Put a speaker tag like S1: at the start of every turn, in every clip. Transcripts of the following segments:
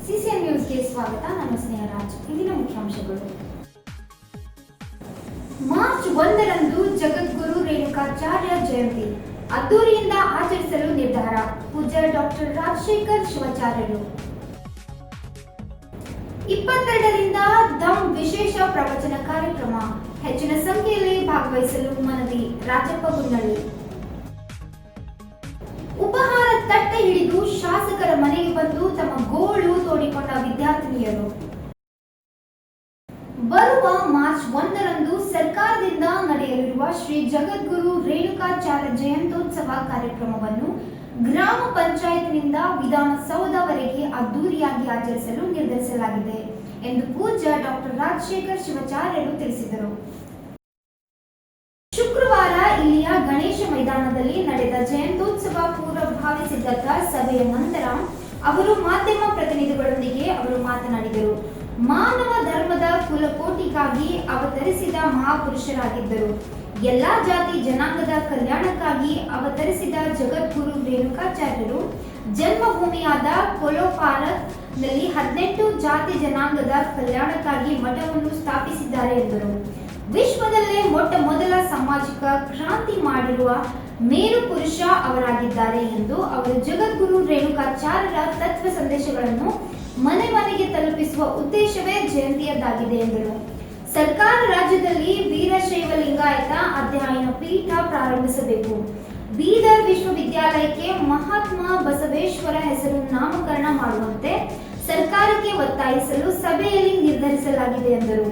S1: CCN ನ್ಯೂಸ್ಗೆ ಸ್ವಾಗತ. ನಾನು ಸ್ನೇಹರಾಜ್. ಇಂದಿನ ಮುಖ್ಯಾಂಶಗಳು. ಮಾರ್ಚ್ 1ರಂದು ಜಗದ್ಗುರು ರೇಣುಕಾಚಾರ್ಯ ಜಯಂತಿ ಅದ್ದೂರಿಯಿಂದ ಆಚರಿಸಲು ನಿರ್ಧಾರ. ಪೂಜ್ಯ ಡಾಕ್ಟರ್ ರಾಜಶೇಖರ್ ಶಿವಾಚಾರ್ಯರು. 22ರಿಂದ ಧಮ್ ವಿಶೇಷ ಪ್ರವಚನ ಕಾರ್ಯಕ್ರಮ. ಹೆಚ್ಚಿನ ಸಂಖ್ಯೆಯಲ್ಲಿ ಭಾಗವಹಿಸಲು ಮನವಿ. ರಾಜಪ್ಪ ಗುನ್ನಳ್ಳಿ. ಉಪಹಾರ ತಟ್ಟೆ ಹಿಡಿದು ಶಾಸಕರ ಮನೆಗೆ ಬಂದು ತಮ್ಮ ಗೋಳು ತೋಡಿಕೊಂಡ ವಿದ್ಯಾರ್ಥಿನಿಯರು. ಬರುವ ಮಾರ್ಚ್ 1ರಂದು ಸರ್ಕಾರದಿಂದ ನಡೆಯಲಿರುವ ಶ್ರೀ ಜಗದ್ಗುರು ರೇಣುಕಾಚಾರ್ಯ ಜಯಂತ್ಯೋತ್ಸವ ಕಾರ್ಯಕ್ರಮವನ್ನು ಗ್ರಾಮ ಪಂಚಾಯತ್ನಿಂದ ವಿಧಾನಸೌಧವರೆಗೆ ಅದ್ದೂರಿಯಾಗಿ ಆಚರಿಸಲು ನಿರ್ಧರಿಸಲಾಗಿದೆ ಎಂದು ಪೂಜ್ಯ ಡಾಕ್ಟರ್ ರಾಜಶೇಖರ್ ಶಿವಾಚಾರ್ಯರು ತಿಳಿಸಿದರು. ಶುಕ್ರವಾರ ಇಲ್ಲಿಯ ಗಣೇಶ ಮೈದಾನದಲ್ಲಿ ನಡೆದ ಜಯಂತ್ಯೋತ್ಸವ ಪೂರ್ವಭಾವಿ ಸಿದ್ಧತಾ ಸಭೆಯ ನಂತರ ಅವರು ಮಾಧ್ಯಮ ಪ್ರತಿನಿಧಿಗಳೊಂದಿಗೆ ಮಾತನಾಡಿದರು. ಮಾನವ ಧರ್ಮದ ಕುಲಕೋಟಿಗಾಗಿ ಅವತರಿಸಿದ ಮಹಾಪುರುಷರಾಗಿದ್ದರು. ಎಲ್ಲಾ ಜಾತಿ ಜನಾಂಗದ ಕಲ್ಯಾಣಕ್ಕಾಗಿ ಅವತರಿಸಿದ ಜಗದ್ಗುರು ರೇಣುಕಾಚಾರ್ಯರು ಜನ್ಮಭೂಮಿಯಾದ ಕೊಲೋಪಾರದಲ್ಲಿ 18 ಜಾತಿ ಜನಾಂಗದ ಕಲ್ಯಾಣಕ್ಕಾಗಿ ಮಠವನ್ನು ಸ್ಥಾಪಿಸಿದ್ದಾರೆ ಎಂದರು. ವಿಶ್ವದಲ್ಲೇ ಮೊಟ್ಟ ಮೊದಲ ಸಾಮಾಜಿಕ ಕ್ರಾಂತಿ ಮಾಡಿರುವ ಮೇರು ಪುರುಷ ಅವರಾಗಿದ್ದಾರೆ ಎಂದು ಅವರು ಜಗದ್ಗುರು ರೇಣುಕಾಚಾರ್ಯರ ತತ್ವ ಸಂದೇಶಗಳನ್ನು ಮನೆ ಮನೆಗೆ ತಲುಪಿಸುವ ಉದ್ದೇಶವೇ ಜಯಂತಿಯದ್ದಾಗಿದೆ ಎಂದರು. ಸರ್ಕಾರ ರಾಜ್ಯದಲ್ಲಿ ವೀರಶೈವ ಲಿಂಗಾಯತ ಅಧ್ಯಯನ ಪೀಠ ಪ್ರಾರಂಭಿಸಬೇಕು. ಬೀದರ್ ವಿಶ್ವವಿದ್ಯಾಲಯಕ್ಕೆ ಮಹಾತ್ಮ ಬಸವೇಶ್ವರ ಹೆಸರು ನಾಮಕರಣ ಮಾಡುವಂತೆ ಸರ್ಕಾರಕ್ಕೆ ಒತ್ತಾಯಿಸಲು ಸಭೆಯಲ್ಲಿ ನಿರ್ಧರಿಸಲಾಗಿದೆ ಎಂದರು.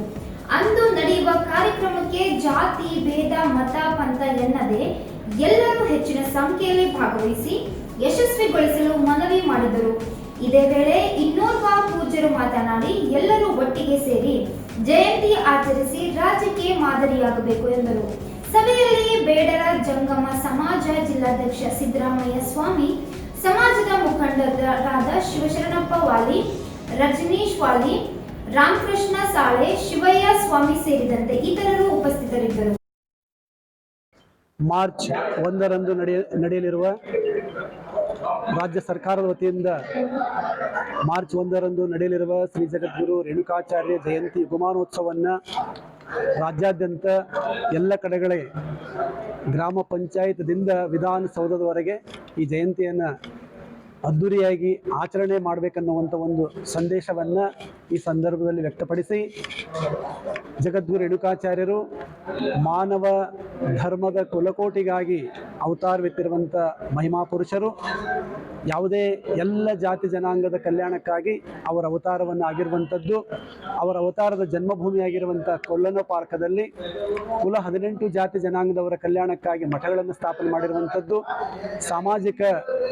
S1: ಅಂದು ನಡೆಯುವ ಕಾರ್ಯಕ್ರಮಕ್ಕೆ ಜಾತಿ ಭೇದ ಮತ ಪಂಥ ಎನ್ನದೆ ಎಲ್ಲರೂ ಹೆಚ್ಚಿನ ಸಂಖ್ಯೆಯಲ್ಲಿ ಭಾಗವಹಿಸಿ ಯಶಸ್ವಿಗೊಳಿಸಲು ಮನವಿ ಮಾಡಿದರು. ಇದೇ ವೇಳೆ ಇನ್ನೋರ್ವ ಪೂಜ್ಯರು ಮಾತನಾಡಿ ಎಲ್ಲರೂ ಒಟ್ಟಿಗೆ ಸೇರಿ ಜಯಂತಿ ಆಚರಿಸಿ ರಾಜ್ಯಕ್ಕೆ ಮಾದರಿಯಾಗಬೇಕು ಎಂದರು. ಸಭೆಯಲ್ಲಿ ಬೇಡರ ಜಂಗಮ ಸಮಾಜ ಜಿಲ್ಲಾಧ್ಯಕ್ಷ ಸಿದ್ದರಾಮಯ್ಯ ಸ್ವಾಮಿ, ಸಮಾಜದ ಮುಖಂಡರಾದ ಶಿವಶರಣಪ್ಪ ವಾಲಿ, ರಜನೀಶ್ ವಾಲಿ, ರಾಮಕೃಷ್ಣ ಸಾಳೆ, ಶಿವಯ್ಯ ಸ್ವಾಮಿ ಸೇರಿದಂತೆ ಇತರರು ಉಪಸ್ಥಿತರಿದ್ದರು.
S2: ಮಾರ್ಚ್ 1ರಂದು ನಡೆಯಲಿರುವ ರಾಜ್ಯ ಸರ್ಕಾರದ ವತಿಯಿಂದ ಮಾರ್ಚ್ 1ರಂದು ನಡೆಯಲಿರುವ ಶ್ರೀ ಜಗದ್ಗುರು ರೇಣುಕಾಚಾರ್ಯ ಜಯಂತಿ ಯುಗಮಾನೋತ್ಸವವನ್ನು ರಾಜ್ಯಾದ್ಯಂತ ಎಲ್ಲ ಕಡೆಗಳೇ ಗ್ರಾಮ ಪಂಚಾಯತ್ದಿಂದ ವಿಧಾನಸೌಧದವರೆಗೆ ಈ ಜಯಂತಿಯನ್ನು ಅದ್ದೂರಿಯಾಗಿ ಆಚರಣೆ ಮಾಡಬೇಕನ್ನುವಂಥ ಒಂದು ಸಂದೇಶವನ್ನು ಈ ಸಂದರ್ಭದಲ್ಲಿ ವ್ಯಕ್ತಪಡಿಸಿ, ಜಗದ್ಗುರು ರೇಣುಕಾಚಾರ್ಯರು ಮಾನವ ಧರ್ಮದ ಕುಲಕೋಟಿಗಾಗಿ ಅವತಾರವೆತ್ತಿರುವಂಥ ಮಹಿಮಾ ಪುರುಷರು. ಯಾವುದೇ ಎಲ್ಲ ಜಾತಿ ಜನಾಂಗದ ಕಲ್ಯಾಣಕ್ಕಾಗಿ ಅವರ ಅವತಾರವನ್ನು ಆಗಿರುವಂಥದ್ದು. ಅವರ ಅವತಾರದ ಜನ್ಮಭೂಮಿಯಾಗಿರುವಂಥ ಕೊಲ್ಲನ ಪಾರ್ಕದಲ್ಲಿ ಕುಲ 18 ಜಾತಿ ಜನಾಂಗದವರ ಕಲ್ಯಾಣಕ್ಕಾಗಿ ಮಠಗಳನ್ನು ಸ್ಥಾಪನೆ ಮಾಡಿರುವಂಥದ್ದು. ಸಾಮಾಜಿಕ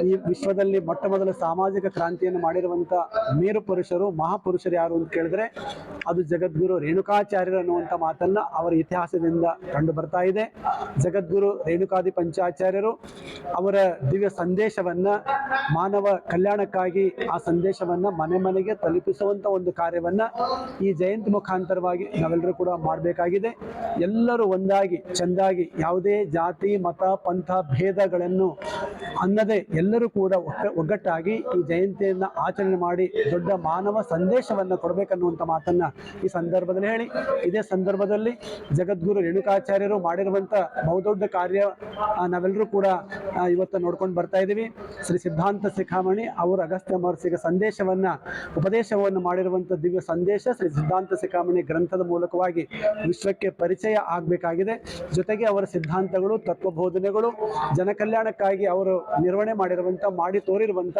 S2: ಈ ವಿಶ್ವದಲ್ಲಿ ಮೊಟ್ಟ ಮೊದಲ ಸಾಮಾಜಿಕ ಕ್ರಾಂತಿಯನ್ನು ಮಾಡಿರುವಂಥ ಮೇರು ಪುರುಷರು, ಮಹಾಪುರುಷರು ಯಾರು ಅಂತ ಕೇಳಿದ್ರೆ ಅದು ಜಗದ್ಗುರು ರೇಣುಕಾಚಾರ್ಯರು ಅನ್ನುವಂಥ ಮಾತನ್ನು ಅವರ ಇತಿಹಾಸದಿಂದ ಕಂಡು ಬರ್ತಾ ಇದೆ. ಜಗದ್ಗುರು ರೇಣುಕಾದಿ ಪಂಚಾಚಾರ್ಯರು ಅವರ ದಿವ್ಯ ಸಂದೇಶವನ್ನು, ಮಾನವ ಕಲ್ಯಾಣಕ್ಕಾಗಿ ಆ ಸಂದೇಶವನ್ನು ಮನೆ ಮನೆಗೆ ತಲುಪಿಸುವಂಥ ಒಂದು ಕಾರ್ಯವನ್ನು ಈ ಜಯಂತಿ ಮುಖಾಂತರವಾಗಿ ನಾವೆಲ್ಲರೂ ಕೂಡ ಮಾಡಬೇಕಾಗಿದೆ. ಎಲ್ಲರೂ ಒಂದಾಗಿ ಚೆಂದಾಗಿ ಯಾವುದೇ ಜಾತಿ ಮತ ಪಂಥ ಭೇದಗಳನ್ನು ಅನ್ನದೇ ಎಲ್ಲರೂ ಕೂಡ ಒಗ್ಗಟ್ಟಾಗಿ ಈ ಜಯಂತಿಯನ್ನು ಆಚರಣೆ ಮಾಡಿ ದೊಡ್ಡ ಮಾನವ ಸಂದೇಶವನ್ನು ಕೊಡಬೇಕನ್ನುವಂಥ ಮಾತನ್ನು ಈ ಸಂದರ್ಭದಲ್ಲಿ ಹೇಳಿ, ಇದೇ ಸಂದರ್ಭದಲ್ಲಿ ಜಗದ್ಗುರು ರೇಣುಕಾಚಾರ್ಯರು ಮಾಡಿರುವಂಥ ಬಹುದೊಡ್ಡ ಕಾರ್ಯ ನಾವೆಲ್ಲರೂ ಕೂಡ ಇವತ್ತು ನೋಡ್ಕೊಂಡು ಬರ್ತಾ ಇದ್ದೀವಿ. ಶ್ರೀ ಸಿದ್ಧಾಂತ ಶಿಖಾಮಣಿ ಅವರು ಅಗಸ್ತ್ಯ ಮಹರ್ಷಿಗೆ ಉಪದೇಶವನ್ನು ಮಾಡಿರುವಂಥ ದಿವ್ಯ ಸಂದೇಶ ಶ್ರೀ ಸಿದ್ಧಾಂತ ಶಿಖಾಮಣಿ ಗ್ರಂಥದ ಮೂಲಕವಾಗಿ ವಿಶ್ವಕ್ಕೆ ಪರಿಚಯ ಆಗಬೇಕಾಗಿದೆ. ಜೊತೆಗೆ ಅವರ ಸಿದ್ಧಾಂತಗಳು, ತತ್ವಬೋಧನೆಗಳು, ಜನಕಲ್ಯಾಣಕ್ಕಾಗಿ ಅವರು ನಿರ್ವಹಣೆ ಮಾಡಿ ತೋರಿರುವಂಥ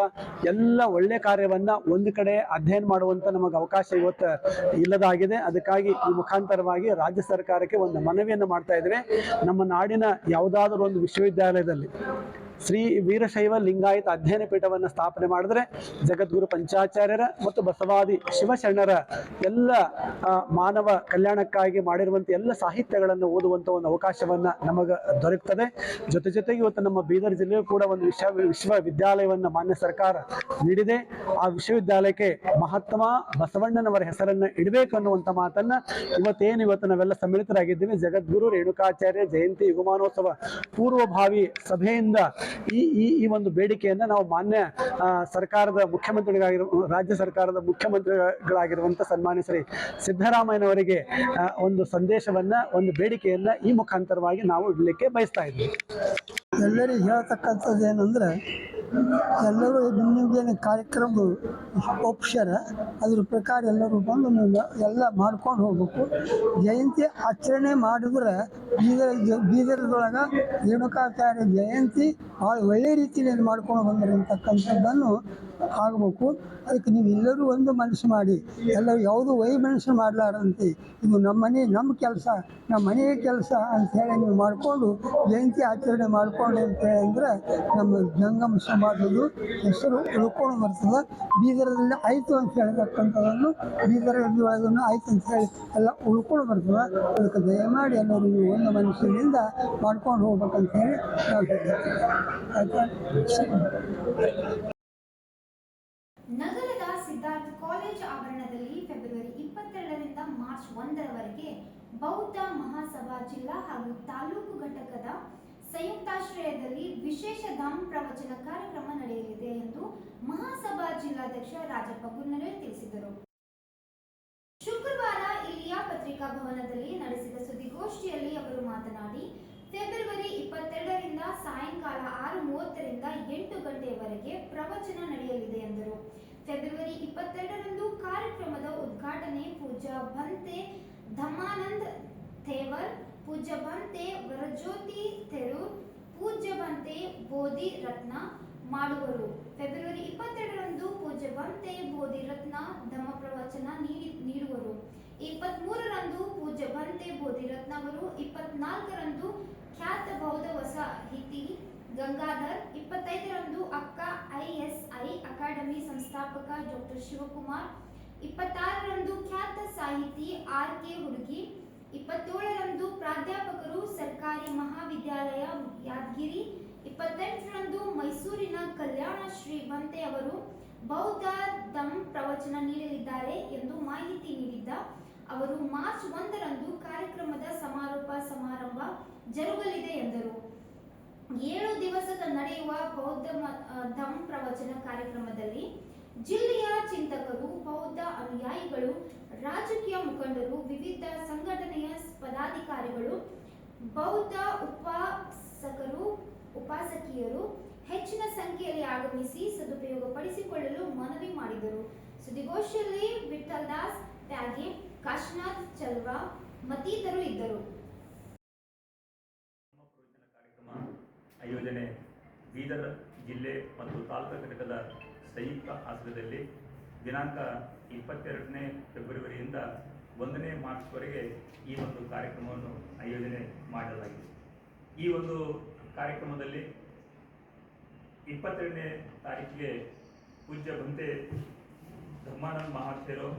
S2: ಎಲ್ಲ ಒಳ್ಳೆ ಕಾರ್ಯವನ್ನು ಒಂದು ಕಡೆ ಅಧ್ಯಯನ ಮಾಡುವಂಥ ನಮಗೆ ಅವಕಾಶ ಇವತ್ತು ಇಲ್ಲದಾಗಿದೆ. ಅದಕ್ಕಾಗಿ ಈ ಮುಖಾಂತರವಾಗಿ ರಾಜ್ಯ ಸರ್ಕಾರಕ್ಕೆ ಒಂದು ಮನವಿಯನ್ನು ಮಾಡ್ತಾ ಇದ್ದೇವೆ. ನಮ್ಮ ನಾಡಿನ ಯಾವುದಾದರೂ ಒಂದು ವಿಶ್ವವಿದ್ಯಾಲಯದಲ್ಲಿ ಶ್ರೀ ವೀರಶೈವ ಲಿಂಗಾಯತ ಅಧ್ಯಯನ ಪೀಠವನ್ನು ಸ್ಥಾಪನೆ ಮಾಡಿದ್ರೆ ಜಗದ್ಗುರು ಪಂಚಾಚಾರ್ಯರ ಮತ್ತು ಬಸವಾದಿ ಶಿವಶರಣರ ಎಲ್ಲ ಮಾನವ ಕಲ್ಯಾಣಕ್ಕಾಗಿ ಮಾಡಿರುವಂಥ ಎಲ್ಲ ಸಾಹಿತ್ಯಗಳನ್ನು ಓದುವಂಥ ಒಂದು ಅವಕಾಶವನ್ನು ನಮಗೆ ದೊರಕುತ್ತದೆ. ಜೊತೆಗೆ ಇವತ್ತು ನಮ್ಮ ಬೀದರ್ ಜಿಲ್ಲೆಯೂ ಕೂಡ ಒಂದು ವಿಶ್ವವಿದ್ಯಾಲಯವನ್ನು ಮಾನ್ಯ ಸರ್ಕಾರ ನೀಡಿದೆ. ಆ ವಿಶ್ವವಿದ್ಯಾಲಯಕ್ಕೆ ಮಹಾತ್ಮ ಬಸವಣ್ಣನವರ ಹೆಸರನ್ನು ಇಡಬೇಕು ಅನ್ನುವಂಥ ಮಾತನ್ನು ಇವತ್ತು ನಾವೆಲ್ಲ ಸಮ್ಮಿಳಿತರಾಗಿದ್ದೀವಿ. ಜಗದ್ಗುರು ರೇಣುಕಾಚಾರ್ಯ ಜಯಂತಿ ಯುಗಮಾನೋತ್ಸವ ಪೂರ್ವಭಾವಿ ಸಭೆಯಿಂದ ಈ ಒಂದು ಬೇಡಿಕೆಯನ್ನು ನಾವು ಮಾನ್ಯ ಸರ್ಕಾರದ ರಾಜ್ಯ ಸರ್ಕಾರದ ಮುಖ್ಯಮಂತ್ರಿಗಳಾಗಿರುವಂಥ ಸನ್ಮಾನ್ಯ ಶ್ರೀ ಸಿದ್ದರಾಮಯ್ಯನವರಿಗೆ ಒಂದು ಸಂದೇಶವನ್ನು, ಒಂದು ಬೇಡಿಕೆಯನ್ನು ಈ ಮುಖಾಂತರವಾಗಿ ನಾವು ಇಡಲಿಕ್ಕೆ ಬಯಸ್ತಾ ಇದ್ದೀವಿ.
S3: ಎಲ್ಲರಿಗೂ ಹೇಳ್ತಕ್ಕಂಥದ್ದು ಏನಂದರೆ, ಎಲ್ಲರೂ ನಿಮಗೇನು ಕಾರ್ಯಕ್ರಮ ಒಪ್ಸ್ಯಾರ ಅದ್ರ ಪ್ರಕಾರ ಎಲ್ಲರೂ ಬಂದು ಎಲ್ಲ ಮಾಡ್ಕೊಂಡು ಹೋಗ್ಬೇಕು. ಜಯಂತಿ ಆಚರಣೆ ಮಾಡಿದ್ರೆ ಬೀದರ್ದೊಳಗೆ ರೇಣುಕಾಚಾರ್ಯ ಜಯಂತಿ ಭಾಳ ಒಳ್ಳೆಯ ರೀತಿಯಲ್ಲಿ ಮಾಡ್ಕೊಂಡು ಬಂದಿರತಕ್ಕಂಥದ್ದನ್ನು ಆಗಬೇಕು. ಅದಕ್ಕೆ ನೀವು ಎಲ್ಲರೂ ಒಂದು ಮನಸ್ಸು ಮಾಡಿ, ಎಲ್ಲರೂ ಯಾವುದು ಮನಸ್ಸು ಮಾಡಲಾರಂತೆ, ಇದು ನಮ್ಮ ಕೆಲಸ, ನಮ್ಮ ಮನೆಯ ಕೆಲಸ ಅಂಥೇಳಿ ನೀವು ಮಾಡಿಕೊಂಡು ಜಯಂತಿ ಆಚರಣೆ ಮಾಡಿಕೊಂಡು ಅಂತೇಳಿ ಅಂದರೆ ನಮ್ಮ ಜಂಗಮ ಸಮಾಜದ್ದು ಹೆಸರು ಉಳ್ಕೊಂಡು ಬರ್ತದೆ. ಬೀದರದಲ್ಲಿ ಆಯಿತು ಅಂತ ಹೇಳ್ತಕ್ಕಂಥದ್ದನ್ನು ಬೀದರಲ್ಲಿ ಒಳಗೂ ಆಯಿತು ಅಂತ ಹೇಳಿ ಎಲ್ಲ ಉಳ್ಕೊಂಡು ಬರ್ತದೆ. ಅದಕ್ಕೆ ದಯಮಾಡಿ ಎಲ್ಲರೂ ನೀವು ಒಂದು ಮನಸ್ಸಿನಿಂದ ಮಾಡ್ಕೊಂಡು ಹೋಗ್ಬೇಕಂತ ಹೇಳಿ ನಾವು ಹೇಳ್ತೀವಿ. ಆಯಿತಾ?
S1: ನಗರದ ಸಿದ್ಧಾರ್ಥ ಕಾಲೇಜ್ ಆವರಣದಲ್ಲಿ ಫೆಬ್ರವರಿ 22ರಿಂದ ಮಾರ್ಚ್ 1ರವರೆಗೆ ಬೌದ್ಧ ಮಹಾಸಭಾ ಜಿಲ್ಲಾ ಹಾಗೂ ತಾಲೂಕು ಘಟಕದ ಸಂಯುಕ್ತಾಶ್ರಯದಲ್ಲಿ ವಿಶೇಷ ಧಮ್ ಪ್ರವಚನ ಕಾರ್ಯಕ್ರಮ ನಡೆಯಲಿದೆ ಎಂದು ಮಹಾಸಭಾ ಜಿಲ್ಲಾಧ್ಯಕ್ಷ ರಾಜಪ್ಪ ಗುನ್ನರೆ ತಿಳಿಸಿದರು. ಶುಕ್ರವಾರ ಇಲ್ಲಿಯ ಪತ್ರಿಕಾ ಭವನದಲ್ಲಿ ನಡೆಸಿದ ಸುದ್ದಿಗೋಷ್ಠಿಯಲ್ಲಿ ಅವರು ಮಾತನಾಡಿ, ಫೆಬ್ರವರಿ 22ರಿಂದ ಸಾಯಂಕಾಲ 6:30ರಿಂದ 8 ಗಂಟೆಯವರೆಗೆ ಪ್ರವಚನ ನಡೆಯಲಿದೆ ಎಂದರು. ಫೆಬ್ರವರಿ 22ರಂದು ಕಾರ್ಯಕ್ರಮದ ಉದ್ಘಾಟನೆ ಪೂಜ್ಯ ಭಂತೆ ಧಮ್ಮಾನಂದ ಥೇವರ್, ಪೂಜ್ಯ ಭಂತೆ ವರಜ್ಯೋತಿ ಥೆರೂರ್, ಪೂಜ್ಯ ಭಂತೆ ಬೋಧಿ ರತ್ನ ಮಾಡುವರು. ಫೆಬ್ರವರಿ 22ರಂದು ಪೂಜ್ಯ ಭಂತೆ ಬೋಧಿ ರತ್ನ ಧಮ್ಮ ಪ್ರವಚನ ನೀಡುವರು. 23ರಂದು ಪೂಜ್ಯ ಭಂತೆ ಬೋಧಿ ರತ್ನ ಅವರು, 24ರಂದು ಖ್ಯಾತ ಬೌದ್ಧ ವಸಾಹಿತಿ ಗಂಗಾಧರ್, 25ರಂದು ಅಕ್ಕ ISI ಅಕಾಡೆಮಿ ಸಂಸ್ಥಾಪಕ ಡಾಕ್ಟರ್ ಶಿವಕುಮಾರ್, 26ರಂದು ಖ್ಯಾತ ಸಾಹಿತಿ RK ಹುಡುಗಿ, 27ರಂದು ಪ್ರಾಧ್ಯಾಪಕರು ಸರ್ಕಾರಿ ಮಹಾವಿದ್ಯಾಲಯ ಯಾದಗಿರಿ, 28ರಂದು ಮೈಸೂರಿನ ಕಲ್ಯಾಣ ಶ್ರೀ ಭಂತೆ ಅವರು ಬೌದ್ಧ ಧಮ್ ಪ್ರವಚನ ನೀಡಲಿದ್ದಾರೆ ಎಂದು ಮಾಹಿತಿ ನೀಡಿದ್ದ ಅವರು, ಮಾರ್ಚ್ 1ರಂದು ಕಾರ್ಯಕ್ರಮದ ಸಮಾರೋಪ ಸಮಾರಂಭ ಜರುಗಲಿದೆ ಎಂದರು. 7 ದಿವಸದ ನಡೆಯುವ ಬೌದ್ಧ ಧಮ್ ಪ್ರವಚನ ಕಾರ್ಯಕ್ರಮದಲ್ಲಿ ಜಿಲ್ಲೆಯ ಚಿಂತಕರು, ಬೌದ್ಧ ಅನುಯಾಯಿಗಳು, ರಾಜಕೀಯ ಮುಖಂಡರು, ವಿವಿಧ ಸಂಘಟನೆಯ ಪದಾಧಿಕಾರಿಗಳು, ಬೌದ್ಧ ಉಪಾಸಕರು, ಉಪಾಸಕಿಯರು ಹೆಚ್ಚಿನ ಸಂಖ್ಯೆಯಲ್ಲಿ ಆಗಮಿಸಿ ಸದುಪಯೋಗಪಡಿಸಿಕೊಳ್ಳಲು ಮನವಿ ಮಾಡಿದರು. ಸುದ್ದಿಗೋಷ್ಠಿಯಲ್ಲಿ ವಿಠಲ್ ದಾಸ್ ಪ್ಯಾಗೆ, ಕಾಶಿನಾಥ್ ಚಲ್ವಾ ಮತ್ತಿತರರು ಇದ್ದರು.
S4: ಆಯೋಜನೆ ಬೀದರ್ ಜಿಲ್ಲೆ ಮತ್ತು ತಾಲೂಕು ಘಟಕದ ಸಂಯುಕ್ತ ಆಶ್ರಯದಲ್ಲಿ ದಿನಾಂಕ 22ನೇ ಫೆಬ್ರವರಿಯಿಂದ 1ನೇ ಮಾರ್ಚ್ವರೆಗೆ ಈ ಒಂದು ಕಾರ್ಯಕ್ರಮವನ್ನು ಆಯೋಜನೆ ಮಾಡಲಾಗಿದೆ. ಈ ಒಂದು ಕಾರ್ಯಕ್ರಮದಲ್ಲಿ 22ನೇ ತಾರೀಕಿಗೆ ಪೂಜ್ಯ ಭಂತೆ ಧಮ್ಮಾನಂದ ಮಹಾಶಯರು,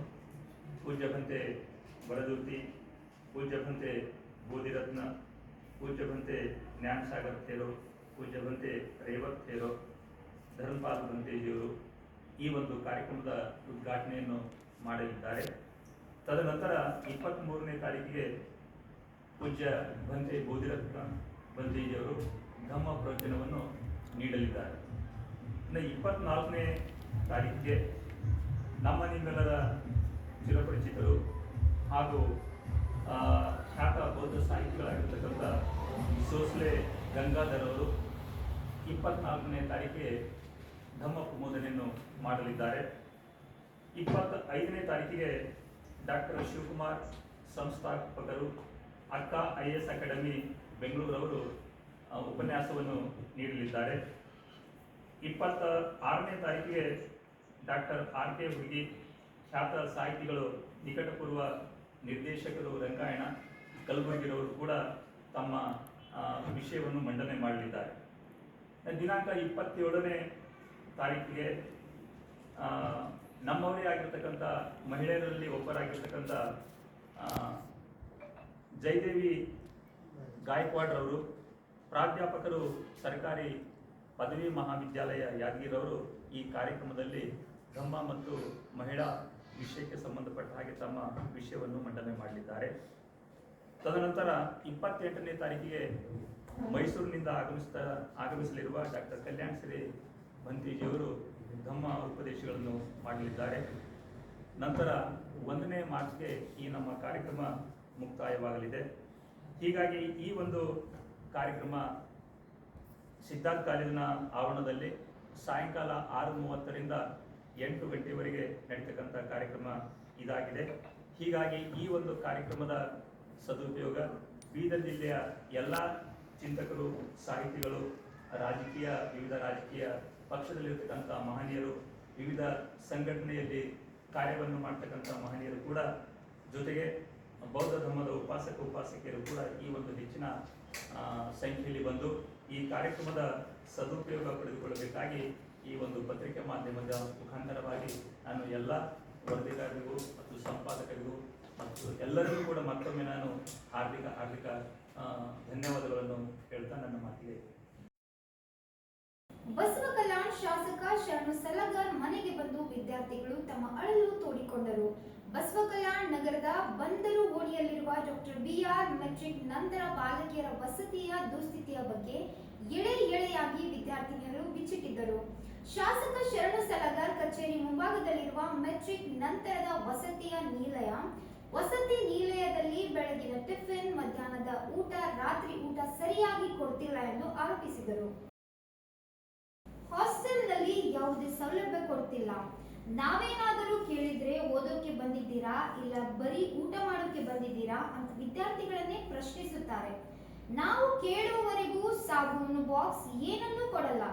S4: ಪೂಜ್ಯ ಭಂತೆ ವರಜ್ಯೋತಿ, ಪೂಜ್ಯ ಭಂತೆ ಬೋಧಿರತ್ನ, ಪೂಜ್ಯ ಭಂತೆ ಜ್ಞಾನಸಾಗರ್ ಥೇರೋ, ಪೂಜ್ಯ ಭಂತೆ ರೇವತ್ ಥೇರೋ, ಧರ್ಮಪಾಲ್ ಭಂತೇಜಿಯವರು ಈ ಒಂದು ಕಾರ್ಯಕ್ರಮದ ಉದ್ಘಾಟನೆಯನ್ನು ಮಾಡಲಿದ್ದಾರೆ. ತದನಂತರ 23ನೇ ತಾರೀಕಿಗೆ ಪೂಜ್ಯ ಭಂತೆ ಬೋಧಿರತ್ನ ಭಂತೇಜಿಯವರು ಧಮ್ಮ ಪ್ರವಚನವನ್ನು ನೀಡಲಿದ್ದಾರೆ. ಇನ್ನು 24ನೇ ತಾರೀಕಿಗೆ ನಮ್ಮ ನಿಮ್ಮೆಲ್ಲರ ಚಿರಪರಿಚಿತರು ಹಾಗೂ ಖ್ಯಾತ ಬೌದ್ಧ ಸಾಹಿತಿಗಳಾಗಿರ್ತಕ್ಕಂಥ ಸೋಸ್ಲೆ ಗಂಗಾಧರ್ ಅವರು 24ನೇ ತಾರೀಕಿಗೆ ಧಮ್ಮ ಪ್ರಬೋಧನೆಯನ್ನು ಮಾಡಲಿದ್ದಾರೆ. 25ನೇ ತಾರೀಕಿಗೆ ಡಾಕ್ಟರ್ ಶಿವಕುಮಾರ್ ಸಂಸ್ಥಾಪಕರು, ಅಕ್ಕ IS ಅಕಾಡೆಮಿ ಬೆಂಗಳೂರವರು ಉಪನ್ಯಾಸವನ್ನು ನೀಡಲಿದ್ದಾರೆ. 26ನೇ ತಾರೀಕಿಗೆ ಡಾಕ್ಟರ್ RK ಹುಡುಗಿ, ಖ್ಯಾತ ಸಾಹಿತಿಗಳು, ನಿಕಟಪೂರ್ವ ನಿರ್ದೇಶಕರು ರಂಗಾಯಣ ಕಲಬುರಗಿರವರು ಕೂಡ ತಮ್ಮ ವಿಷಯವನ್ನು ಮಂಡನೆ ಮಾಡಲಿದ್ದಾರೆ. ದಿನಾಂಕ 27ನೇ ತಾರೀಕಿಗೆ ನಮ್ಮವರೇ ಆಗಿರ್ತಕ್ಕಂಥ ಮಹಿಳೆಯರಲ್ಲಿ ಒಬ್ಬರಾಗಿರ್ತಕ್ಕಂಥ ಜಯದೇವಿ ಗಾಯಕ್ವಾಡ್ರವರು, ಪ್ರಾಧ್ಯಾಪಕರು ಸರ್ಕಾರಿ ಪದವಿ ಮಹಾವಿದ್ಯಾಲಯ ಯಾದಗಿರವರು ಈ ಕಾರ್ಯಕ್ರಮದಲ್ಲಿ ಧಮ್ಮ ಮತ್ತು ಮಹಿಳಾ ವಿಷಯಕ್ಕೆ ಸಂಬಂಧಪಟ್ಟ ಹಾಗೆ ತಮ್ಮ ವಿಷಯವನ್ನು ಮಂಡನೆ ಮಾಡಲಿದ್ದಾರೆ. ತದನಂತರ 28ನೇ ತಾರೀಕಿಗೆ ಮೈಸೂರಿನಿಂದ ಆಗಮಿಸಲಿರುವ ಡಾಕ್ಟರ್ ಕಲ್ಯಾಣ್ ಶ್ರೀ ಬಂತೀಜಿಯವರು ಧಮ್ಮ ಉಪದೇಶಗಳನ್ನು ಮಾಡಲಿದ್ದಾರೆ. ನಂತರ 1ನೇ ಮಾರ್ಚ್ಗೆ ಈ ನಮ್ಮ ಕಾರ್ಯಕ್ರಮ ಮುಕ್ತಾಯವಾಗಲಿದೆ. ಹೀಗಾಗಿ ಈ ಒಂದು ಕಾರ್ಯಕ್ರಮ ಸಿದ್ಧಾರ್ಥ ಕಾಲೇಜಿನ ಆವರಣದಲ್ಲಿ ಸಾಯಂಕಾಲ 6:30ರಿಂದ 8 ಗಂಟೆವರೆಗೆ ನಡೀತಕ್ಕಂಥ ಕಾರ್ಯಕ್ರಮ ಇದಾಗಿದೆ. ಹೀಗಾಗಿ ಈ ಒಂದು ಕಾರ್ಯಕ್ರಮದ ಸದುಪಯೋಗ ಬೀದರ್ ಜಿಲ್ಲೆಯ ಎಲ್ಲ ಚಿಂತಕರು, ಸಾಹಿತಿಗಳು, ವಿವಿಧ ರಾಜಕೀಯ ಪಕ್ಷದಲ್ಲಿರ್ತಕ್ಕಂಥ ಮಹನೀಯರು, ವಿವಿಧ ಸಂಘಟನೆಯಲ್ಲಿ ಕಾರ್ಯವನ್ನು ಮಾಡ್ತಕ್ಕಂಥ ಮಹನೀಯರು ಕೂಡ, ಜೊತೆಗೆ ಬೌದ್ಧ ಧರ್ಮದ ಉಪಾಸಕಿಯರು ಕೂಡ ಈ ಒಂದು ಹೆಚ್ಚಿನ ಸಂಖ್ಯೆಯಲ್ಲಿ ಬಂದು ಈ ಕಾರ್ಯಕ್ರಮದ ಸದುಪಯೋಗ ಪಡೆದುಕೊಳ್ಳಬೇಕಾಗಿ ಈ ಒಂದು ಪತ್ರಿಕೆ ಮಾಧ್ಯಮದ ಮುಖಾಂತರವಾಗಿ ನಾನು ಎಲ್ಲ ವರದಿಗಾರರಿಗೂ ಮತ್ತು ಸಂಪಾದಕರಿಗೂ ಮತ್ತು ಎಲ್ಲರಿಗೂ ಕೂಡ ಮತ್ತೊಮ್ಮೆ ನಾನು ಹಾರ್ದಿಕ ಧನ್ಯವಾದಗಳನ್ನು ಹೇಳ್ತಾ ನನ್ನ ಮಾತಿಗೆ.
S1: ಬಸವ ಕಲ್ಯಾಣ್ ಶಾಸಕ ಶರಣು ಸಲಗರ್ ಮನೆಗೆ ಬಂದು ವಿದ್ಯಾರ್ಥಿಗಳು ತಮ್ಮ ಅಳಲು ತೋಡಿಕೊಂಡರು. ಬಸವ ಕಲ್ಯಾಣ್ ನಗರದ ಬಂದರು ಓಣಿಯಲ್ಲಿರುವ ಡಾಕ್ಟರ್ BR ಮೆಟ್ರಿಕ್ ನಂತರ ಬಾಲಕಿಯರ ವಸತಿಯ ದುಸ್ಥಿತಿಯ ಬಗ್ಗೆ ಎಳೆಯಾಗಿ ವಿದ್ಯಾರ್ಥಿನಿಯರು ಬಿಚ್ಚಿಟ್ಟಿದ್ದರು. ಶಾಸಕ ಶರಣು ಸಲಗರ್ ಕಚೇರಿ ಮುಂಭಾಗದಲ್ಲಿರುವ ಮೆಟ್ರಿಕ್ ನಂತರದ ವಸತಿ ನಿಲಯದಲ್ಲಿ ಬೆಳಗಿನ ಟಿಫಿನ್, ಮಧ್ಯಾಹ್ನದ ಊಟ, ರಾತ್ರಿ ಊಟ ಸರಿಯಾಗಿ ಕೊಡ್ತಿಲ್ಲ ಎಂದು ಆರೋಪಿಸಿದರು. ಹಾಸ್ಟೆಲ್ನಲ್ಲಿ ಯಾವುದೇ ಸೌಲಭ್ಯ ಕೊಡ್ತಿಲ್ಲ. ನಾವೇನಾದರೂ ಕೇಳಿದ್ರೆ ಓದೋಕೆ ಬಂದಿದ್ದೀರಾ ಇಲ್ಲ ಬರೀ ಊಟ ಮಾಡೋಕೆ ಬಂದಿದ್ದೀರಾ ಅಂತ ವಿದ್ಯಾರ್ಥಿಗಳನ್ನೇ ಪ್ರಶ್ನಿಸುತ್ತಾರೆ. ನಾವು ಕೇಳುವವರೆಗೂ ಸಾಬೂನು ಬಾಕ್ಸ್ ಏನನ್ನೂ ಕೊಡಲ್ಲ.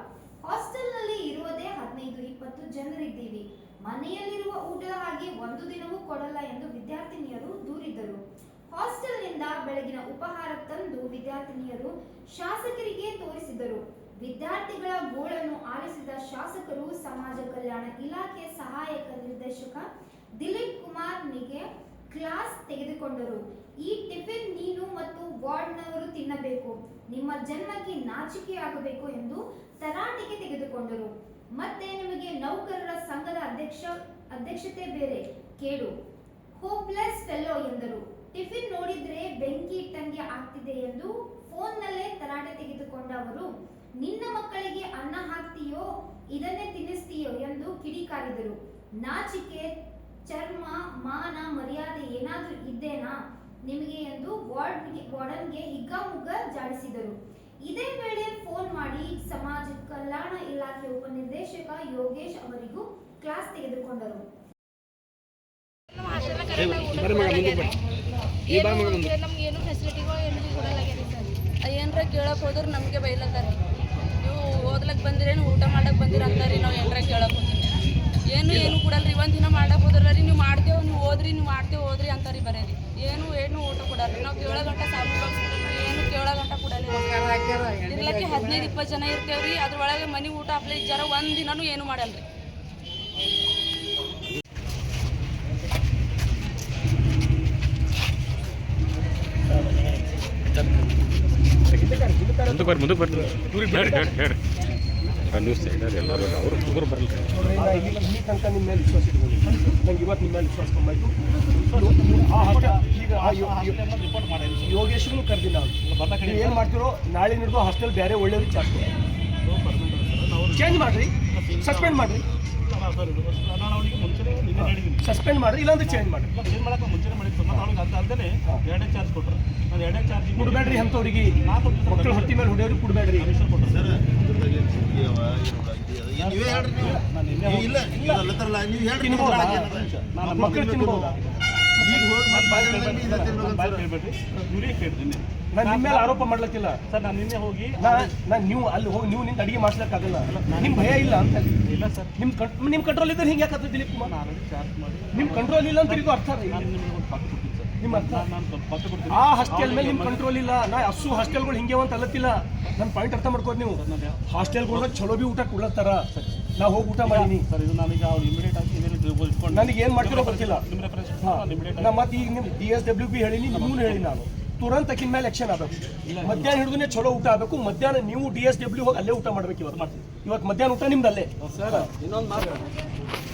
S1: ಹಾಸ್ಟೆಲ್ನಲ್ಲಿ ಇರುವುದೇ 15-20 ಜನರಿದ್ದೀವಿ. ಮನೆಯಲ್ಲಿರುವ ಊಟದ ಹಾಗೆ ಒಂದು ದಿನವೂ ಕೊಡಲ್ಲ ಎಂದು ವಿದ್ಯಾರ್ಥಿನಿಯರು ದೂರಿದರು. ಹಾಸ್ಟೆಲ್ನಿಂದ ಬೆಳಗಿನ ಉಪಹಾರ ತಂದು ವಿದ್ಯಾರ್ಥಿನಿಯರು ಶಾಸಕರಿಗೆ ತೋರಿಸಿದರು. ವಿದ್ಯಾರ್ಥಿಗಳ ಗೋಳನ್ನು ಆಲಿಸಿದ ಶಾಸಕರು ಸಮಾಜ ಕಲ್ಯಾಣ ಇಲಾಖೆ ಸಹಾಯಕ ನಿರ್ದೇಶಕ ದಿಲೀಪ್ ಕುಮಾರ್ನಿಗೆ ಕ್ಲಾಸ್ ತೆಗೆದುಕೊಂಡರು. ಈ ಟಿಫಿನ್ ನೀನು ಮತ್ತು ವಾರ್ಡ್ನವರು ತಿನ್ನಬೇಕು, ನಿಮ್ಮ ಜನ್ಮಕ್ಕೆ ನಾಚಿಕೆಯಾಗಬೇಕು ಎಂದು ತರಾಟೆಗೆ ತೆಗೆದುಕೊಂಡರು. ಮತ್ತೆ ನಿಮಗೆ ನೌಕರರ ಸಂಘದ ಅಧ್ಯಕ್ಷತೆ ಬೇರೆ, ಕೇಳು, ಹೋಪ್ಲೆಸ್ ಫೆಲ್ಲೋ ಎಂದರು. ಟಿಫಿನ್ ನೋಡಿದ್ರೆ ಬೆಂಕಿ ಇಟ್ಟಂಗೆ ಆಗ್ತಿದೆ ಎಂದು ಫೋನ್ನಲ್ಲೇ ತರಾಟೆ ತೆಗೆದುಕೊಂಡ ಅವರು, ನಿನ್ನ ಮಕ್ಕಳಿಗೆ ಅನ್ನ ಹಾಕ್ತೀಯೋ ಇದನ್ನೇ ತಿನ್ನಿಸ್ತೀಯೋ ಎಂದು ಕಿಡಿಕಾರಿದರು. ನಾಚಿಕೆ, ಚರ್ಮ, ಮಾನ, ಮರ್ಯಾದೆ ಏನಾದ್ರೂ ಇದ್ದೇನಾ ನಿಮಗೆ ಎಂದು ವಾರ್ಡನ್ಗೆ ಹಿಗ್ಗಾಮುಗ್ಗ ಜಾಡಿಸಿದರು. ಇದೇ ವೇಳೆ ಫೋನ್ ಮಾಡಿ ಸಮಾಜ ಕಲ್ಯಾಣ ಇಲಾಖೆ ಉಪನಿರ್ದೇಶಕ ಯೋಗೇಶ್ ಅವರಿಗೂ ಕ್ಲಾಸ್ ತೆಗೆದುಕೊಂಡರು.
S5: ನಮ್ಗೇನು ಫೆಸಿಲಿಟಿಗಳು ಏನು ಕೊಡಲಾಗ್ಯಾರ ಸರ್. ಏನರ ಕೇಳಕ್ಕೆ ಹೋದ್ರೆ ನಮಗೆ ಬೈಲತ್ತಾರ. ನೀವು ಓದ್ಲಕ್ಕೆ ಬಂದಿರೇನು ಊಟ ಮಾಡಕ್ಕೆ ಬಂದಿರ ಅಂತಾರಿ. ನಾವು ಏನರ ಕೇಳಕ್ಕೆ ಹೋದ್ರೆ ಏನು ಕೊಡಲ್ರಿ. ಒಂದು ದಿನ ಮಾಡಕ್ಕೆ ಹೋದ್ರಿ ನೀವು ಮಾಡ್ತೇವೆ, ನೀವು ಓದ್ರಿ, ನೀವು ಮಾಡ್ತೇವೆ ಓದ್ರಿ ಅಂತಾರಿ ಬರೇರಿ. ಏನು ಊಟ ಕೊಡಲ್ರಿ. ನಾವು ಕೇಳೋ ಗಂಟೆ ಏನು ಕೇಳೋ ಗಂಟೆ ಕೊಡಲ್ಲ. ಇರ್ಲಕ್ಕೆ 15-20 ಜನ ಇರ್ತೇವ್ರಿ. ಅದ್ರೊಳಗೆ ಮನೆ ಊಟ ಅಪ್ಲೈ ಜರ ಒಂದು ದಿನನೂ ಏನು ಮಾಡಲ್ರಿ.
S6: ಮುಂದಕ್ಕೆ ಬರ್ತಾರೆ ಹೇಳಿ ನ್ಯೂಸ್ ಎಲ್ಲರೂ ಅವರು ಬರಲ್ಲ.
S2: ಈ ತನಕ ನಿಮ್ಮ ಮೇಲೆ ವಿಶ್ವಾಸ ಇಟ್ಕೊಂಡು ನಂಗೆ ಇವತ್ತು ನಿಮ್ಮ ಮೇಲೆ ವಿಶ್ವಾಸ ಕಮ್ಮಾಯಿತು. ಈಗ ಯೋಗೇಶ್ವರನು ಕರೆದಿ ನಾವು ಏನು ಮಾಡ್ತಿರೋ ನಾಳೆ ನಡೆದು ಹಾಸ್ಟೆಲ್ ಬೇರೆ ಒಳ್ಳೆಯವ್ರಿಗೆ ಚೇಂಜ್ ಮಾಡಿರಿ, ಸಸ್ಪೆಂಡ್ ಮಾಡಿರಿ, ಸಸ್ಪೆಂಡ್ ಮಾಡಿರಿ, ಇಲ್ಲಾಂದ್ರೆ ಚೇಂಜ್ ಮಾಡಿರಿ.
S7: ಏನು ಮಾಡಕ್ಕೆ ಮುಂಚೆನೇ ಮಾಡಿತ್ತು ಅವ್ರಿಗೆ ಅಂತ ಅಲ್ಲದೆ 2ನೇ ಚಾರ್ಜ್ ಕೊಟ್ಟರು. ನಾನು 2ನೇ ಚಾರ್ಜ್
S2: ಕೊಡಬೇಡ್ರಿ. ಅಂಥವ್ರಿಗೆ ಮಕ್ಕಳು ಹೊಟ್ಟಿ ಮೇಲೆ ಹೊಡೆಯವ್ರಿಗೆ ಕೊಡಬೇಡ್ರಿ.
S7: ಕೊಟ್ಟರು ಸರ್.
S2: ಮಕ್ಕಳು ತಿನ್ಬೋದಾ? ನಾನು ನಿಮ್ಮ ಮೇಲೆ ಆರೋಪ ಮಾಡ್ಲಕ್ಕಿಲ್ಲ
S7: ಸರ್. ನಾನು ನಿನ್ನೆ ಹೋಗಿ
S2: ನೀವು ಅಲ್ಲಿ ಹೋಗಿ ನೀವು ನಿಂಗೆ ಅಡಿಗೆ ಮಾಡ್ಸ್ಲಿಕ್ಕಾಗಲ್ಲ. ನಿಮ್ ಭಯ ಇಲ್ಲ ಅಂತ
S7: ಇಲ್ಲ ಸರ್.
S2: ನಿಮ್ ಕಂಟ್ರೋಲ್ ಇದ್ರೆ ಹಿಂಗೆ ಯಾಕೆ ದಿಲೀಪ್ ಕುಮಾರ್?
S7: ನಾನು ಚಾರ್ಜ್ ಮಾಡಿ
S2: ನಿಮ್ ಕಂಟ್ರೋಲ್ ಇಲ್ಲ ಅಂತ ಇದು ಅರ್ಥ ರೀ.
S7: ನಾನು ನಿಮಗೆ ಒಂದು ಪಕ್ಕ ಕೊಡ್ತೀನಿ ಸರ್.
S2: ನಿಮ್ಮ ಅರ್ಥ
S7: ನಾನು ಪಕ್ಕ ಕೊಡ್ತೀನಿ.
S2: ಆ ಹಾಸ್ಟೆಲ್ ಮೇಲೆ ನಿಮ್ ಕಂಟ್ರೋಲ್ ಇಲ್ಲ. ನಾ ಅಷ್ಟು ಹಾಸ್ಟೆಲ್ಗಳು ಹಿಂಗೆ ಅಂತ ಅಲ್ಲತ್ತಿಲ್ಲ. ನನ್ನ ಪಾಯಿಂಟ್ ಅರ್ಥ ಮಾಡ್ಕೋದು ನೀವು. ಹಾಸ್ಟೆಲ್ಗಳ್ದಾಗ ಚಲೋ ಬಿ ಊಟ ಕೊಡ್ಲತ್ತಾರ. ನಾ ಹೋಗಿ ಊಟ ಮಾಡೀನಿ
S7: ಸರ್. ಇದು ನಾನೀಗ ಅವ್ರು ಇಮಿಡಿಯೇಟ್ ಆಗಿ ಇಟ್ಕೊಂಡು
S2: ನನಗೆ ಏನು ಮಾಡ್ತಿರೋ ಗೊತ್ತಿಲ್ಲ.
S7: ನಿಮ್ಮ ರೆಫರೆನ್ಸ್
S2: ನಾ ಮತ್ತೆ ಈಗ ನಿಮ್ಮ DSWB ಹೇಳಿನಿ, ನಿಮ್ಮೂ ಹೇಳಿ ನಾನು ತುರಂತ ಅಕ್ಕಿನ ಮೇಲೆ ಆಕ್ಷನ್ ಆಗಬೇಕು. ಮಧ್ಯಾಹ್ನ ಹಿಡಿದು ಚಲೋ ಊಟ ಆಗಬೇಕು. ಮಧ್ಯಾಹ್ನ ನೀವು DSW ಹೋಗಿ ಅಲ್ಲೇ ಊಟ ಮಾಡ್ಬೇಕು. ಇವತ್ತು ಮಧ್ಯಾಹ್ನ ಊಟ ನಿಮ್ದು ಅಲ್ಲೇ.
S8: ಸರ್ ಇನ್ನೊಂದು ಮಾತು,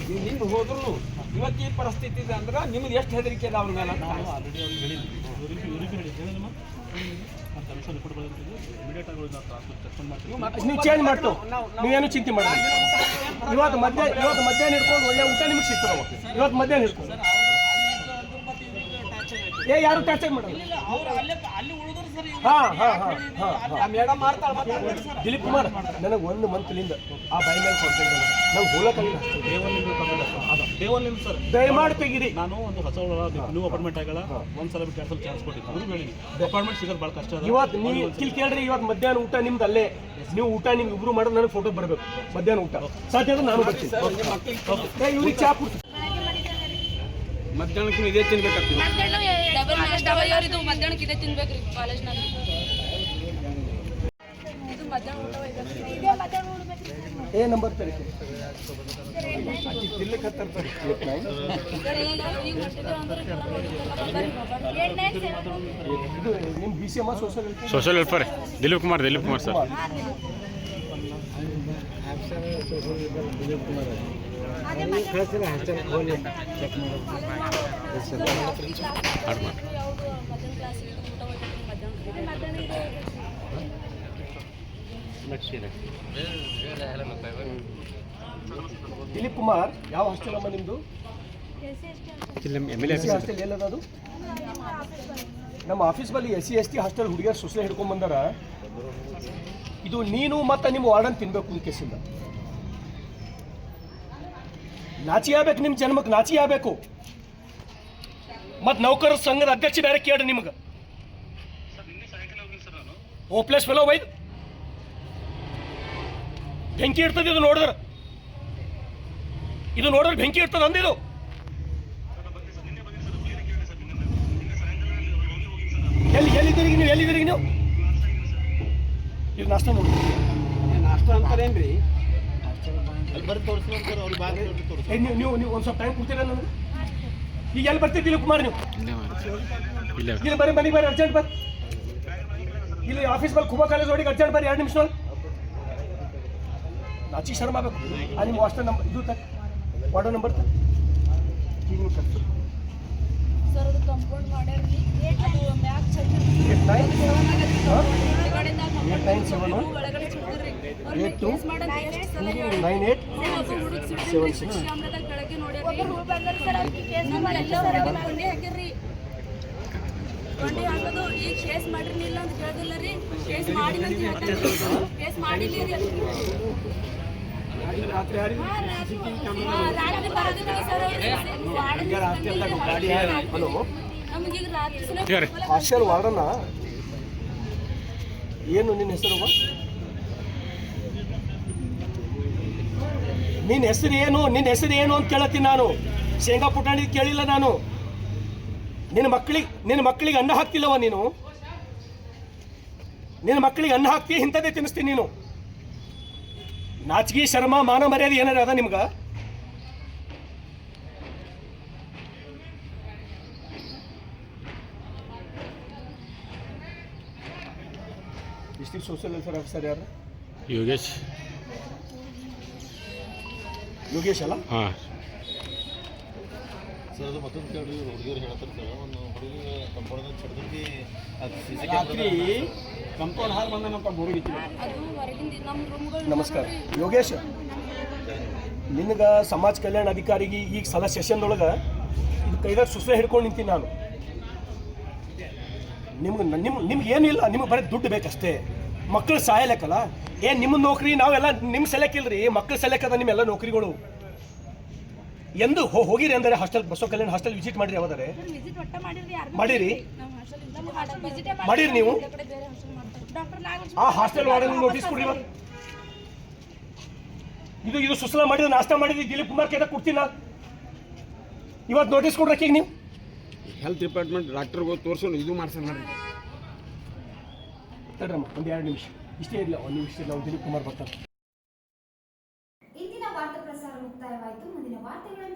S8: ನೀವು ನಿಂದು ಹೋದ್ರು ಇವತ್ತು ಈ ಪರಿಸ್ಥಿತಿ ಇದೆ ಅಂದ್ರೆ ನಿಮ್ಗೆ ಎಷ್ಟು ಹೆದರಿಕೆ ಇದೆ ಅವ್ರ ಮೇಲೆ?
S7: ಆಲ್ರೆಡಿ ಅವ್ರಿಗೆ ಹೇಳಿದ್ವಿ. ಕಮಿಷನ್ ರಿಪೋರ್ಟ್ ಬಂದಿದ್ದು ಇಮಿಡಿಯೇಟ್ ಆಗಿ ನಾವು ಟ್ರಾನ್ಸ್ಫರ್ ಮಾಡ್ತೀವಿ.
S8: ನೀವು ಚೇಂಜ್ ಮಾಡ್ತೇವೆ, ನೀವೇನು ಚಿಂತೆ ಮಾಡಿ. ಇವತ್ತು ಮಧ್ಯಾಹ್ನ ಹಿಡ್ಕೊಂಡು ಒಳ್ಳೆ ಊಟ ನಿಮಗೆ ಸಿಗ್ತದೆ. ಇವತ್ತು ಮಧ್ಯಾಹ್ನ ಹಿಡ್ಕೊಂಡು ಯಾರು ಟ್ಯಾಚ್ ಮಾಡಲ್ಲ.
S7: ಮೇಡಮ್ ಮಾಡ್ತಾಳೆ.
S8: ದಿಲೀಪ್ ಕುಮಾರ್ ನನಗೆ 1 ಮಂತ್ಲಿಂದ ಆ ಬಾಯಿ ಮೇಲೆ ಕೊಡ್ತಾ ಇದ್ದಾರೆ. ನಾವು ಹೋಗಕ್ಕಾಗಿಲ್ಲ.
S7: ದೇವಲ್ಲಿಂದ ಸರ್
S8: ದಯಮಾಡಿ ತೆಗೀರಿ.
S7: ನಾನು ಒಂದು ಹೊಸ ನ್ಯೂ ಅಪಾರ್ಟ್ಮೆಂಟ್ ಆಗಲ್ಲ, ಒಂದ್ಸಲ ಬಿಟ್ಟು 2 ಸಲ ಚಾನ್ಸ್ ಕೊಟ್ಟಿದ್ದು. ಅವ್ರು ಹೇಳಿ ಅಪಾರ್ಟ್ಮೆಂಟ್ ಸಿಗೋದು ಭಾಳ ಕಷ್ಟ ಅದ.
S8: ಇವತ್ತು ನೀವು ಕೇಳ್ರಿ, ಇವತ್ತು ಮಧ್ಯಾಹ್ನ ಊಟ ನಿಮ್ದು ಅಲ್ಲೇ. ನೀವು ಊಟ ನಿಮ್ಗೆ ಇಬ್ರು ಮಾಡೋದು ನನಗೆ ಫೋಟೋ ಬರಬೇಕು. ಮಧ್ಯಾಹ್ನ ಊಟ ಸಾಧ್ಯ ನಾನು ಬರ್ತೀನಿ. ಇವ್ರಿಗೆ ಚಾ ಕುಡ್ತೀನಿ.
S6: ಮಧ್ಯಾಹ್ನಕ್ಕೆ ಇದೇ ತಿನ್ಬೇಕಾಗ್ತದೆ.
S5: ಡಬಲ್ ನಾಷ್ಟ ಇದು ಮಧ್ಯಾಹ್ನಕ್ಕೆ ಇದೇ ತಿನ್ಬೇಕ್ರಿ ಕಾಲೇಜ್ನಲ್ಲಿ. ಇದು ಮಧ್ಯಾಹ್ನ ಊಟ
S8: ಏ ನಂಬರ್ ತರಕ್ಕೆ
S5: ಸರ್ ಈಗ ಈಗ ಹೊಟ್ಟಿದೆ ಅಂದ್ರೆ
S8: ಇದು ನಿಮ್ಮ BCM
S6: social welfare Dilip Kumar sir.
S8: Dilip Kumar ಯಾವ ಹಾಸ್ಟೆಲ್ ಅಮ್ಮ ನಿಮ್ಮದು? ಹಾಸ್ಟೆಲ್ ಎಲ್ಲದ ಅದು? ನಮ್ಮ ಆಫೀಸ್ ಬಳಿ SC/ST ಹಾಸ್ಟೆಲ್ ಹುಡುಗಿಯರು ಸೊಸೆ ಹಿಡ್ಕೊಂಡ್ ಬಂದಾರ. ಇದು ನೀನು ಮತ್ತು ನಿಮ್ಮ ವಾರ್ಡನ್ ತಿನ್ಬೇಕು. ಈ ಕೇಸಿಂದ ನಾಚಿ ಆಗ್ಬೇಕು, ನಿಮ್ಮ ಜನ್ಮಕ್ಕೆ ನಾಚಿ ಆಗ್ಬೇಕು. ಮತ್ತು ನೌಕರರ ಸಂಘದ ಅಧ್ಯಕ್ಷ ಬೇರೆ ಕೇಳಿ ನಿಮ್ಗೆ ಹೋಪ್ಲೆಸ್ ಫೆಲೋ ವೈದ್ ಬೆಂಕಿ ಇರ್ತದೆ. ಇದು ನೋಡಿದ್ರೆ ಬೆಂಕಿ ಇರ್ತದೆ ಅಂದಿದು. ಎಲ್ಲಿದ್ದೀರಿ ನೀವು? ಇದು ನಾಷ್ಟ ನೋಡಿ.
S7: ನಾಷ್ಟ ಅಂತಾರೇನ್ರಿ?
S8: ನೀವು ಒಂದು ಸ್ವಲ್ಪ ಟೈಮ್ ಕೊಡ್ತೀರಾ ನನಗೆ? ಈಗ ಎಲ್ಲಿ ಬರ್ತಿದ್ದಿಲ್ಲ ಕುಮಾರ್ ನೀವು? ಇಲ್ಲಿ ಬರ್ರಿ, ಮನೆಗೆ ಬರ್ರಿ, ಅರ್ಜೆಂಟ್ ಬರ್ರಿ. ಇಲ್ಲಿ ಆಫೀಸ್ ಬಲ್ಲಿ ಖುಬಾ ಕಾಲೇಜ್ ಒಳಗೆ ಅರ್ಜೆಂಟ್ ಬರ್ರಿ, 2 ನಿಮಿಷ. ನಾಚಿ ಶರ್ಮ ಆಗಬೇಕು. ನಿಮ್ಮ ಹಾಸ್ಟೆಲ್ ನಂಬರ್ ಇದು ವಾರ್ಡರ್ ನಂಬರ್
S5: ಸರ್ ಅದು ಕಂಪೌಂಡ್ ಮಾಡ್ಯಾರ್ರಿ. ಅದು ಮ್ಯಾಕ್ ಚೆಕ್
S8: 8971
S5: ಒಳಗಡೆ ಚಿಡ್ತಿರ್ರಿ.
S8: 829876
S5: ಕೆಳಗೆ ನೋಡ್ಯಾರ್ರಿ. ಕೊಂಡಿ ಹಾಕಿರ್ರಿ. ಕೊಂಡಿ ಹಾಕೋದು ಈಗ ಕೇಸ್ ಮಾಡಿರ್ಲಿಲ್ಲ ಅಂತ ಕೇಳ್ದಿಲ್ಲ ರೀ. ಕೇಸ್ ಮಾಡಿ ಕೇಸ್ ಮಾಡಿಲ್ಲ ರೀ.
S8: ರಾತ್ರಿ
S5: ರಾತ್ರಿ ಬರೋದಿಲ್ಲ ಸರ್.
S8: ಹಲೋ,
S5: ನಮಗೀಗ ರಾತ್ರಿ
S8: ಹಾಸ್ಟೆಲ್ ವಾರ್ಡನ್ನ ಏನು ನಿನ್ನ ಹೆಸರು? ನಿನ್ನ ಹೆಸರು ಏನು ಅಂತ ಕೇಳತ್ತೀನಿ ನಾನು. ಶೇಂಗಾ ಪುಟಾಣಿ ಕೇಳಿಲ್ಲ ನಾನು. ನಿನ್ನ ಮಕ್ಕಳಿಗೆ ಅನ್ನ ಹಾಕ್ತಿಲ್ಲವ ನೀನು? ನಿನ್ನ ಮಕ್ಕಳಿಗೆ ಅನ್ನ ಹಾಕ್ತಿ, ಇಂಥದ್ದೇ ತಿನ್ನಿಸ್ತೀನಿ ನೀನು. ನಾಚಿಕೆ ಶರ್ಮ ಮಾನ ಮರ್ಯಾದೆ ಏನಾರ ಅದ ನಿಮ್ಗೆ? ಡಿಸ್ಟ್ರಿಕ್ಟ್ ಸೋಷಿಯಲ್ ವೆಲ್ಫೇರ್ ಆಫೀಸರ್ ಯಾರು?
S6: ಯೋಗೇಶ್
S8: ಅಲ್ಲ?
S6: ಹಾಂ
S9: ಸರ್, ಅದು ಮತ್ತೊಂದು ಕೇಳಿ, ಹುಡುಗಿಯರು ಹೇಳ್ತಾರೆ ಸರ್, ಒಂದು ಹುಡುಗಿ ಕಂಪೌಂಡ್ ಚಡ್ದಿ
S8: ರಾತ್ರಿ ಕಂಪೌಂಡ್ ಹಾಗೆ ಬಂದನಪ್ಪ ಹುಡುಗಿ.
S5: ಅದು ಹೊರಗಿಂದ ನಮ್ಮ ರೂಮ್ಗಳು.
S8: ನಮಸ್ಕಾರ ಯೋಗೇಶ್, ನಿನಗೆ ಸಮಾಜ ಕಲ್ಯಾಣ ಅಧಿಕಾರಿಗೆ ಈಗ ಸಲ ಸೆಷನ್ದೊಳಗೆ ಇದು ಕೈದಾಗ ಸುಸ್ರೆ ಹಿಡ್ಕೊಂಡು ನಿಂತೀನಿ ನಾನು. ನಿಮ್ಗೆ ಏನಿಲ್ಲ, ನಿಮ್ಗೆ ಬರೀ ದುಡ್ಡು ಬೇಕಷ್ಟೇ. ಮಕ್ಕಳು ಸಾಯಲೆಕ್ಕಲ್ಲ ಏನು ನಿಮ್ಮ ನೌಕರಿ? ನಾವೆಲ್ಲ ನಿಮ್ಮ ಸೆಲೆಕ್ ಇಲ್ರಿ, ಮಕ್ಕಳು ಸೆಲೆಕ್ ಅದ ನಿಮ್ಮೆಲ್ಲ ನೌಕರಿಗಳು. ಎಂದು ಹೋಗಿರಿ ಅಂದರೆ ಹಾಸ್ಟೆಲ್, ಬಸವ ಕಲ್ಯಾಣ ಹಾಸ್ಟೆಲ್ ವಿಸಿಟ್ ಮಾಡಿರಿ? ಯಾವ್ದಾರೆ ಮಾಡಿರಿ? ಮಾಡಿರಿ ನೀವು? ಆ ಹಾಸ್ಟೆಲ್ ವಾರ್ಡನ್ ನೋಟಿಸ್ ಕೊಡ್ರಿ. ಇದು ಸುಸ್ಲಾ ಮಾಡಿದ ನಾಷ್ಟ ಮಾಡಿದ್ರಿ ದಿಲೀಪ್ ಕುಮಾರ್ ಕೈದಾಗ ಕೊಡ್ತೀನಿ ನಾನು. ಇವತ್ತು ನೋಟಿಸ್ ಕೊಡ್ರಕ್ಕೆ ಈಗ ನೀವು
S6: ಹೆಲ್ತ್ ಡಿಪಾರ್ಟ್ಮೆಂಟ್ ಡಾಕ್ಟರ್ಗೆ ತೋರಿಸೋಣ, ಇದು ಮಾಡ್ಸೋಣ ನೋಡ್ರಿ.
S8: ತಡ್ರಮ್ಮ, ಒಂದು 2 ನಿಮಿಷ ಇಷ್ಟೇ ಇರಲಿಲ್ಲ, 1 ನಿಮಿಷ ನಾವು ದಿಲೀಪ್ ಕುಮಾರ್ ಬರ್ತಾರೆ.
S1: ಇಂದಿನ ವಾರ್ತಾ ಪ್ರಸಾರ ಮುಕ್ತಾಯವಾಯಿತು. ಮುಂದಿನ ವಾರ್ತೆಗಳನ್ನು